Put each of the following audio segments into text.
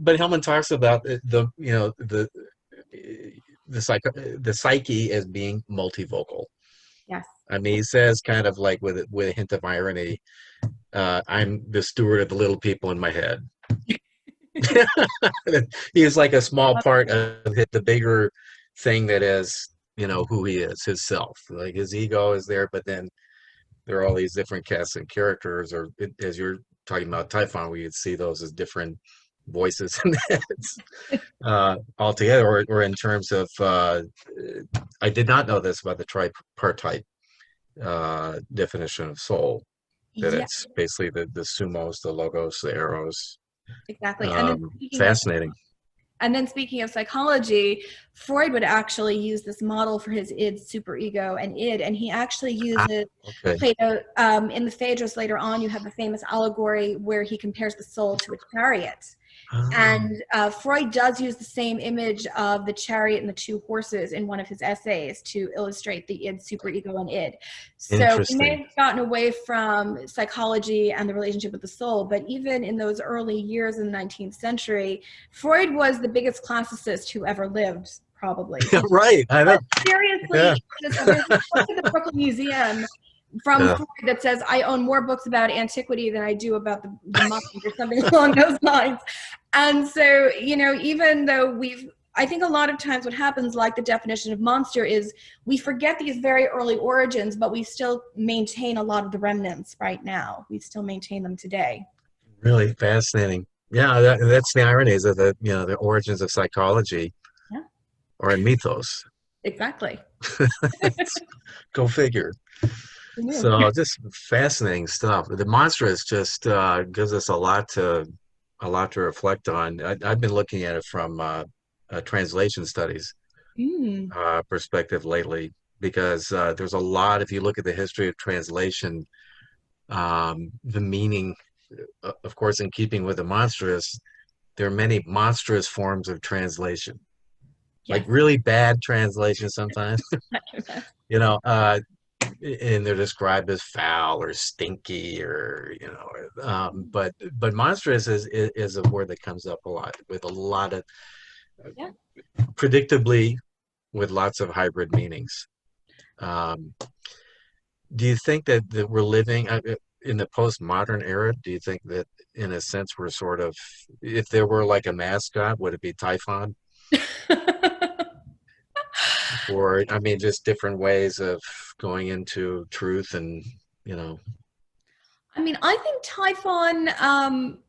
But Hellman talks about the psyche as being multivocal. Yes. I mean, he says kind of like with a hint of irony, I'm the steward of the little people in my head. He is like a small part of the bigger thing that is, who he is, his self. Like his ego is there, but then there are all these different casts and characters, or as you're talking about Typhon, we would see those as different voices and that's altogether, or in terms of, I did not know this about the tripartite definition of soul, that Yeah, it's basically the sumos, the logos, the eros. exactly. Fascinating. And then speaking of psychology, Freud would actually use this model for his id, superego, and id, and he actually Ah, uses okay. Plato in the Phaedrus. Later on, you have the famous allegory where he compares the soul to a chariot. Oh, And Freud does use the same image of the chariot and the two horses in one of his essays to illustrate the id, superego, and id. So we may interesting. have gotten away from psychology and the relationship with the soul, but even in those early years in the 19th century, Freud was the biggest classicist who ever lived, probably. Yeah, right. I know. But seriously, Yeah. there's a book at the Brooklyn Museum from Yeah. Freud that says, I own more books about antiquity than I do about the mind, or something along those lines. And so, even though I think a lot of times what happens, like the definition of monster, is we forget these very early origins, but we still maintain a lot of the remnants right now. We still maintain them today. Really fascinating. Yeah, that's the ironies of the origins of psychology Yeah, or in mythos. exactly. Go figure. Who knew? So just fascinating stuff. The Monstrous just gives us a lot to reflect on. I've been looking at it from translation studies Mm, perspective lately because there's a lot. If you look at the history of translation, the meaning, of course, in keeping with the monstrous, there are many monstrous forms of translation, like yes. really bad translation sometimes. you know, uh, and they're described as foul or stinky or but monstrous is a word that comes up a lot with a lot of Yeah. predictably with lots of hybrid meanings. um, do you think that we're living in the postmodern era? Do you think that in a sense we're sort of, if there were like a mascot, would it be Typhon? Or I mean just different ways of going into truth and you know I mean, I think Typhon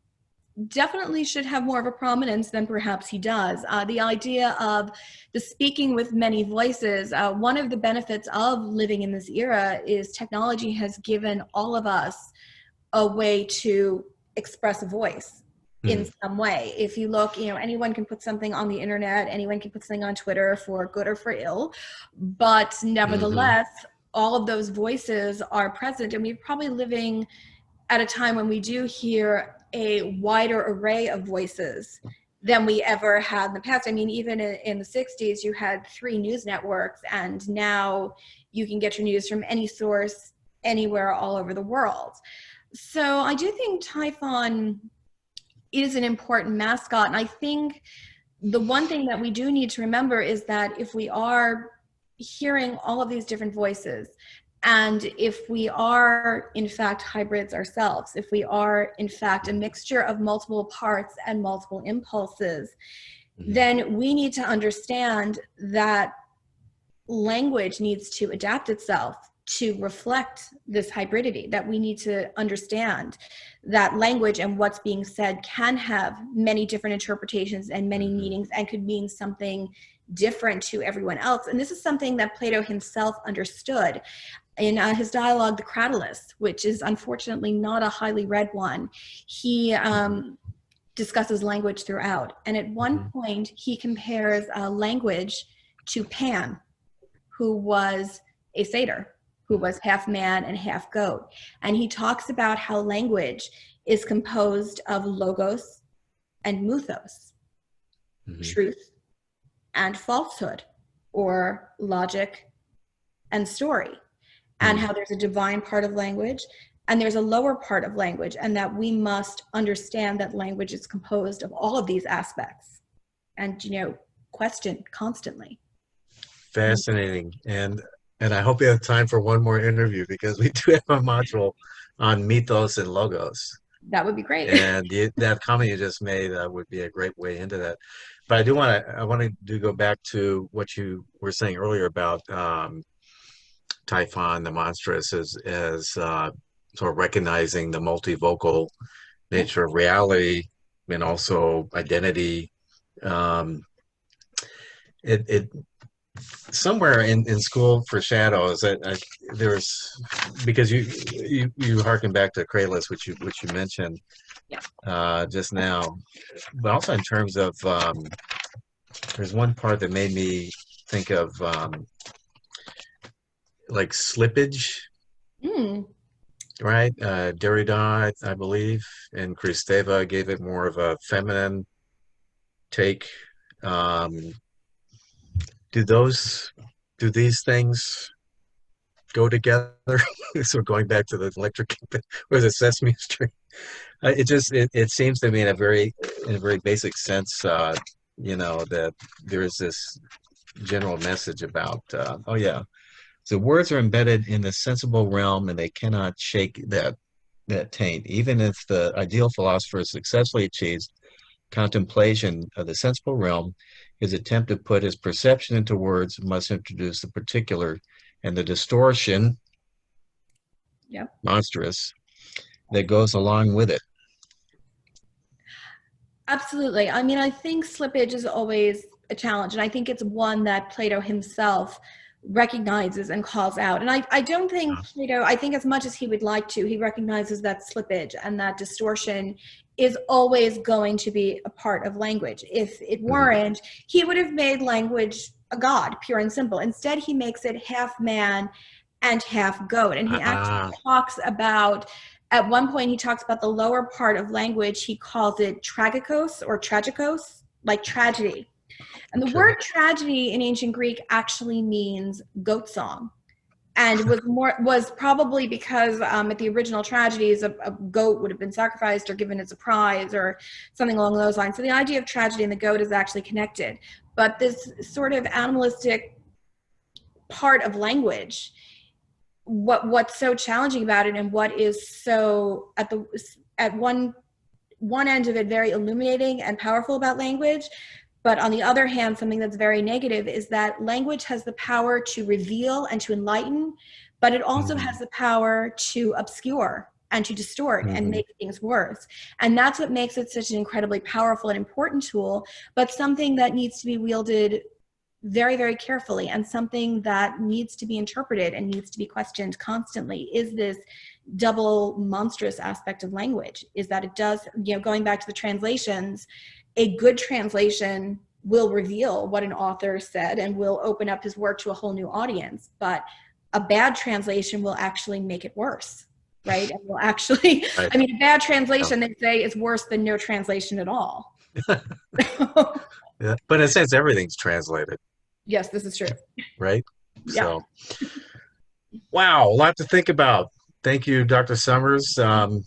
definitely should have more of a prominence than perhaps he does. The idea of the speaking with many voices, one of the benefits of living in this era is technology has given all of us a way to express a voice in Mhm. some way. If you look, anyone can put something on the internet, anyone can put something on Twitter for good or for ill, but Mhm. nevertheless, all of those voices are present, and we're probably living at a time when we do hear a wider array of voices than we ever had in the past. I mean, even in the 60s, you had 3 news networks, and now you can get your news from any source, anywhere, all over the world. So I do think Typhon is an important mascot. And I think the one thing that we do need to remember is that if we are hearing all of these different voices, and if we are in fact hybrids ourselves, if we are in fact a mixture of multiple parts and multiple impulses, Mhm. then we need to understand that language needs to adapt itself to reflect this hybridity, that we need to understand that language and what's being said can have many different interpretations and many Mhm. meanings and could mean something different to everyone else. And this is something that Plato himself understood in his dialogue, The Cratylus, which is unfortunately not a highly read one. He Mhm. discusses language throughout. And at one Mhm. point, he compares language to Pan, who was a satyr, who was half man and half goat. And he talks about how language is composed of logos and muthos, Mhm. truth and falsehood, or logic and story, and Mhm. how there's a divine part of language and there's a lower part of language, and that we must understand that language is composed of all of these aspects and, question constantly. Fascinating. And I hope you have time for one more interview because we do have a module on mythos and logos. That would be great. And that comment you just made would be a great way into that. But I want to go back to what you were saying earlier about Typhon, the Monstrous, as sort of recognizing the multivocal Yeah. nature of reality and also identity. Um, it somewhere in school for shadows, there's because you harken back to Kralis, which you mentioned Yeah. just now, but also in terms of there's one part that made me think of like slippage, Mm, right? Derrida, I believe, and Kristeva gave it more of a feminine take. Um, do those do these things go together? So going back to the electric or the Sesame Street, it seems to me in a very basic sense, that there is this general message about oh yeah, so words are embedded in the sensible realm and they cannot shake that taint. Even if the ideal philosopher successfully achieves contemplation of the sensible realm, his attempt to put his perception into words must introduce the particular and the distortion, yeah. monstrous, that goes along with it. Absolutely. I mean, I think slippage is always a challenge, and I think it's one that Plato himself recognizes and calls out. And I don't think Plato, I think as much as he would like to, he recognizes that slippage and that distortion is always going to be a part of language. If it Mhm. weren't, he would have made language a god, pure and simple. Instead, he makes it half man and half goat. And he actually Ah, talks about, at one point, he talks about the lower part of language. He calls it tragikos or tragikos, like tragedy. And the okay. word tragedy in ancient Greek actually means goat song, and was probably because at the original tragedies, a goat would have been sacrificed or given as a prize or something along those lines. So the idea of tragedy and the goat is actually connected. But this sort of animalistic part of language, what's so challenging about it, and what is so at one end of it very illuminating and powerful about language, but on the other hand, something that's very negative is that language has the power to reveal and to enlighten, but it also has Mhm. the power to obscure and to distort and Mhm. make things worse. And that's what makes it such an incredibly powerful and important tool, but something that needs to be wielded very, very carefully, and something that needs to be interpreted and needs to be questioned constantly. Is this double monstrous aspect of language? Is that it does, going back to the translations, a good translation will reveal what an author said and will open up his work to a whole new audience, but a bad translation will actually make it worse, right? And will actually, Right. I mean, a bad Yeah. translation, they say, is worse than no translation at all. Yeah. But in a sense, everything's translated, Yes, this is true. right? Yeah. So, wow, a lot to think about. Thank you, Dr. Summers. So,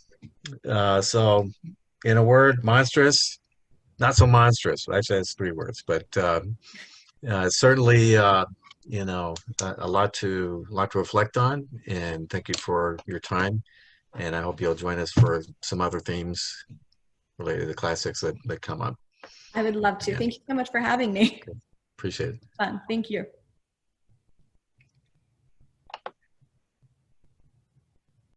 in a word, monstrous, not so monstrous. Actually, that's three words, but certainly, a lot to reflect on. And thank you for your time. And I hope you'll join us for some other themes related to the classics that come up. I would love to. And Thank you so much for having me. appreciate it. Fun. Thank you.